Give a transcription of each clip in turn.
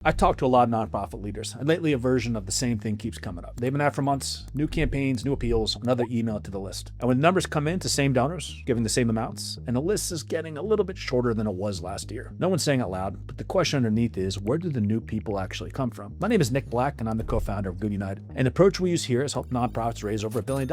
I talk to a lot of nonprofit leaders, and lately a version of the same thing keeps coming up. They've been at for months, new campaigns, new appeals, another email to the list. And when numbers come in to same donors, giving the same amounts, and the list is getting a little bit shorter than it was last year. No one's saying it loud, but the question underneath is, where do the new people actually come from? My name is Nick Black, and I'm the co-founder of Good United. And the approach we use here is help nonprofits raise over $1 billion,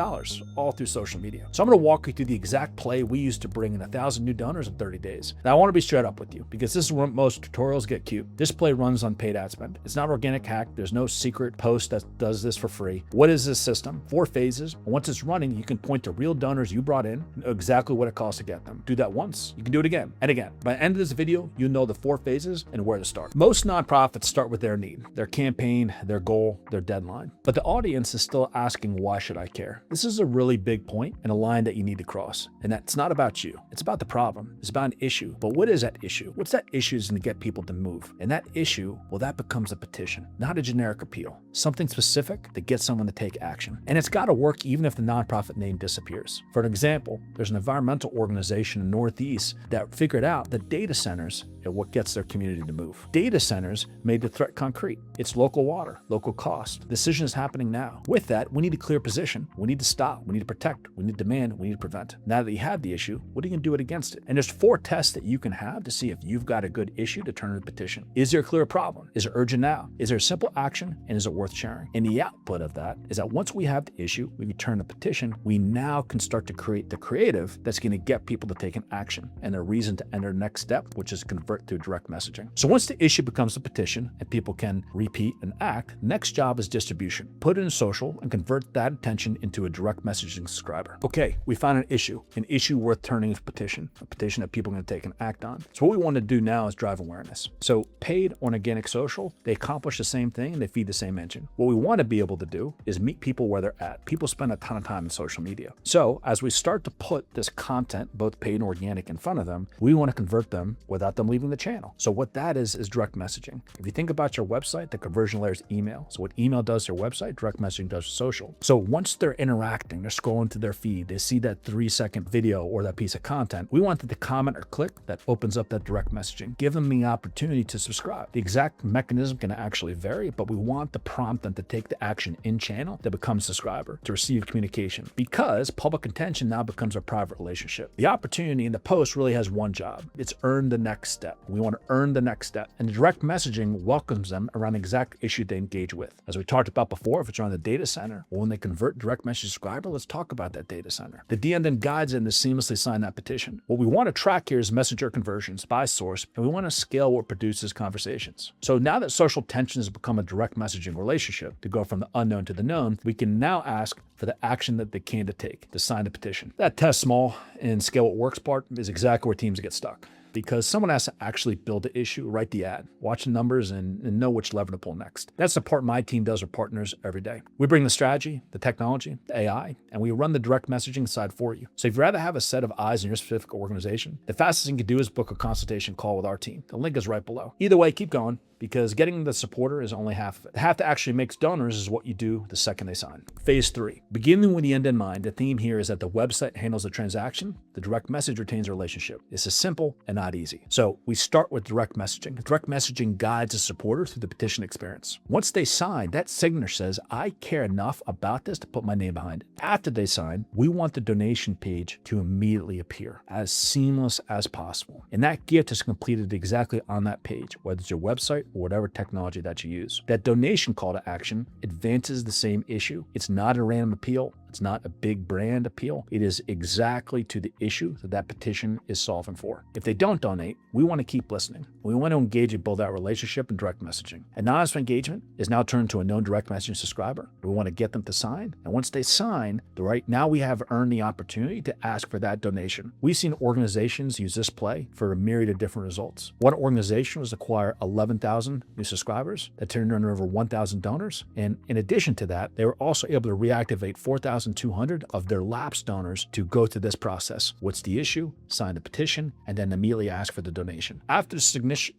all through social media. So I'm going to walk you through the exact play we use to bring in 1,000 new donors in 30 days. Now I want to be straight up with you, because this is where most tutorials get cute. This play runs on paid ad spend. It's not organic hack. There's no secret post that does this for free. What is this system? 4 phases. And once it's running, you can point to real donors you brought in, know exactly what it costs to get them. Do that once, you can do it again and again. By the end of this video, you know the 4 phases and where to start. Most nonprofits start with their need, their campaign, their goal, their deadline. But the audience is still asking, why should I care? This is a really big point and a line that you need to cross. And that's not about you. It's about the problem. It's about an issue. But what is that issue? What's that issue is going to get people to move? And that issue, well, that becomes a petition, not a generic appeal. Something specific that gets someone to take action. And it's got to work even if the nonprofit name disappears. For an example, there's an environmental organization in the Northeast that figured out that data centers are what gets their community to move. Data centers made the threat concrete. It's local water, local cost. Decision is happening now. With that, we need a clear position. We need to stop. We need to protect. We need to demand. We need to prevent. Now that you have the issue, what are you going to do it against it? And there's 4 tests that you can have to see if you've got a good issue to turn into a petition. Is there a clear problem? Is it urgent now? Is there a simple action? And is it worth sharing? And the output of that is that once we have the issue, we return the petition, we now can start to create the creative that's going to get people to take an action and a reason to enter the next step, which is convert through direct messaging. So once the issue becomes a petition and people can repeat and act, next job is distribution. Put it in social and convert that attention into a direct messaging subscriber. Okay, we found an issue worth turning into a petition that people are going to take and act on. So what we want to do now is drive awareness. So paid on organic social, they accomplish the same thing and they feed the same engine. What we want to be able to do is meet people where they're at. People spend a ton of time in social media. So as we start to put this content, both paid and organic, in front of them, we want to convert them without them leaving the channel. So what that is direct messaging. If you think about your website, the conversion layer is email. So what email does to your website, direct messaging does to social. So once they're interacting, they're scrolling to their feed, they see that 3-second video or that piece of content, we want them to comment or click. That opens up that direct messaging. Give them the opportunity to subscribe. The exact mechanism can actually vary, but we want to prompt them to take the action in channel to become a subscriber, to receive communication, because public attention now becomes a private relationship. The opportunity in the post really has one job. It's earn the next step. We want to earn the next step. And the direct messaging welcomes them around the exact issue they engage with. As we talked about before, if it's around the data center, or when they convert direct message subscriber, let's talk about that data center. The DM then guides them to seamlessly sign that petition. What we want to track here is messenger conversions by source, and we want to scale what produces conversations. So now that social tension has become a direct messaging relationship, to go from the unknown to the known, we can now ask for the action that they can to take, to sign the petition. That test small and scale what works part is exactly where teams get stuck. Because someone has to actually build the issue, write the ad, watch the numbers, and know which lever to pull next. That's the part my team does with partners every day. We bring the strategy, the technology, the AI, and we run the direct messaging side for you. So if you'd rather have a set of eyes in your specific organization, the fastest thing you can do is book a consultation call with our team. The link is right below. Either way, keep going, because getting the supporter is only half of it. Half that actually makes donors is what you do the second they sign. Phase 3. Beginning with the end in mind, the theme here is that the website handles the transaction, the direct message retains the relationship. This is simple and not easy. So we start with direct messaging. Direct messaging guides the supporter through the petition experience. Once they sign, that signature says, I care enough about this to put my name behind it. After they sign, we want the donation page to immediately appear, as seamless as possible. And that gift is completed exactly on that page, whether it's your website or whatever technology that you use. That donation call to action advances the same issue. It's not a random appeal. It's not a big brand appeal. It is exactly to the issue that that petition is solving for. If they don't donate, we want to keep listening. We want to engage and build that relationship in direct messaging. Anonymous engagement is now turned to a known direct messaging subscriber. We want to get them to sign. And once they sign, now we have earned the opportunity to ask for that donation. We've seen organizations use this play for a myriad of different results. One organization was acquire 11,000 new subscribers that turned in over 1,000 donors. And in addition to that, they were also able to reactivate 4,200 of their lapsed donors to go through this process. What's the issue? Sign the petition, and then immediately ask for the donation. After the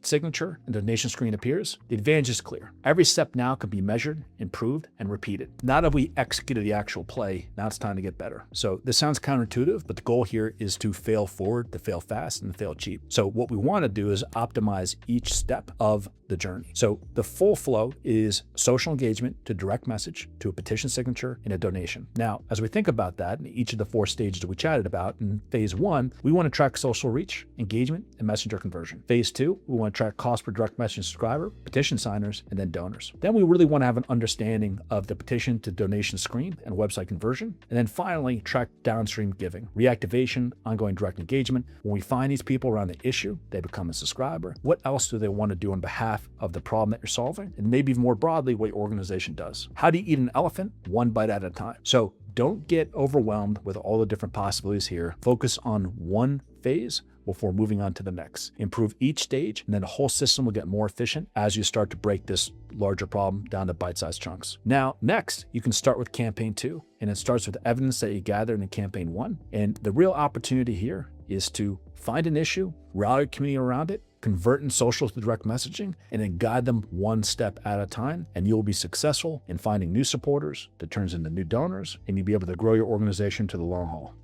signature and donation screen appears, the advantage is clear. Every step now can be measured, improved, and repeated. Now that we executed the actual play, now it's time to get better. So this sounds counterintuitive, but the goal here is to fail forward, to fail fast, and to fail cheap. So what we want to do is optimize each step of the journey. So the full flow is social engagement to direct message to a petition signature and a donation. Now, as we think about that in each of the 4 stages that we chatted about, in phase 1, we want to track social reach, engagement, and messenger conversion. Phase 2, we want to track cost per direct message subscriber, petition signers, and then donors. Then we really want to have an understanding of the petition to donation screen and website conversion. And then finally, track downstream giving, reactivation, ongoing direct engagement. When we find these people around the issue, they become a subscriber. What else do they want to do on behalf of the problem that you're solving? And maybe more broadly, what your organization does. How do you eat an elephant? One bite at a time. So don't get overwhelmed with all the different possibilities here. Focus on one phase before moving on to the next. Improve each stage, and then the whole system will get more efficient as you start to break this larger problem down to bite-sized chunks. Now, next, you can start with campaign 2, and it starts with evidence that you gathered in campaign 1. And the real opportunity here is to find an issue, rally a community around it, convert in social to direct messaging, and then guide them one step at a time. And you'll be successful in finding new supporters that turns into new donors, and you'll be able to grow your organization to the long haul.